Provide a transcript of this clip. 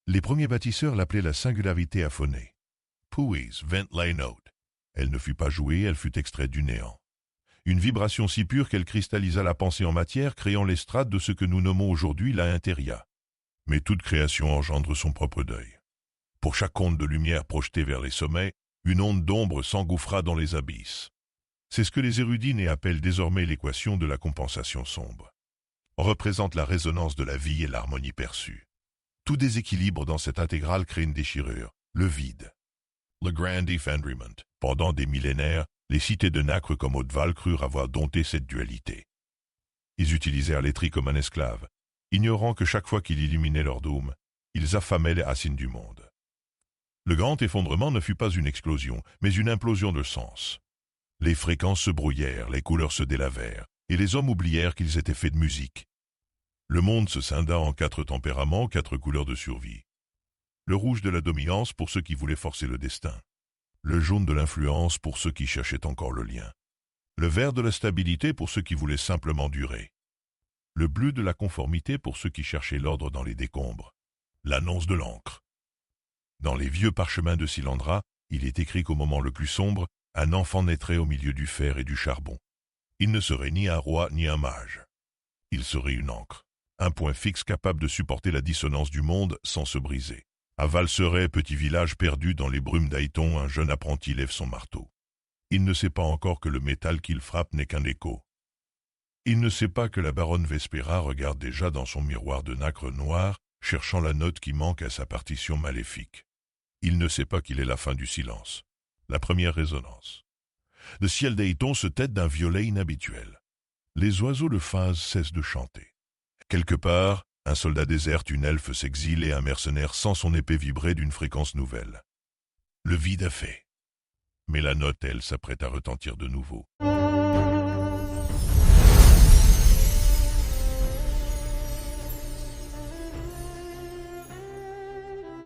Les premiers bâtisseurs l'appelaient la singularité aphonée. Puis vint la note. Elle ne fut pas jouée, elle fut extraite du néant. Une vibration si pure qu'elle cristallisa la pensée en matière, créant les strates de ce que nous nommons aujourd'hui la interia. Mais toute création engendre son propre deuil. Pour chaque onde de lumière projetée vers les sommets, une onde d'ombre s'engouffra dans les abysses. C'est ce que les érudits appellent désormais l'équation de la compensation sombre. On représente la résonance de la vie et l'harmonie perçue. Tout déséquilibre dans cette intégrale crée une déchirure, le vide. Le Grand Effondrement. Pendant des millénaires, les cités de Nacre comme Haute-Val crurent avoir dompté cette dualité. Ils utilisèrent l'étri comme un esclave, ignorant que chaque fois qu'ils illuminaient leur dôme, ils affamaient les racines du monde. Le grand effondrement ne fut pas une explosion, mais une implosion de sens. Les fréquences se brouillèrent, les couleurs se délavèrent, et les hommes oublièrent qu'ils étaient faits de musique. Le monde se scinda en 4 tempéraments, 4 couleurs de survie. Le rouge de la dominance pour ceux qui voulaient forcer le destin. Le jaune de l'influence pour ceux qui cherchaient encore le lien. Le vert de la stabilité pour ceux qui voulaient simplement durer. Le bleu de la conformité pour ceux qui cherchaient l'ordre dans les décombres. L'annonce de l'encre. Dans les vieux parchemins de Silandra, il est écrit qu'au moment le plus sombre, un enfant naîtrait au milieu du fer et du charbon. Il ne serait ni un roi ni un mage. Il serait une encre, un point fixe capable de supporter la dissonance du monde sans se briser. À Valseret, petit village perdu dans les brumes d'Aiton, un jeune apprenti lève son marteau. Il ne sait pas encore que le métal qu'il frappe n'est qu'un écho. Il ne sait pas que la baronne Vespera regarde déjà dans son miroir de nacre noir, cherchant la note qui manque à sa partition maléfique. Il ne sait pas qu'il est la fin du silence, la première résonance. Le ciel d'Aiton se tête d'un violet inhabituel. Les oiseaux de phase cessent de chanter. Quelque part, un soldat déserte, une elfe s'exile et un mercenaire sent son épée vibrer d'une fréquence nouvelle. Le vide a fait. Mais la note, elle, s'apprête à retentir de nouveau.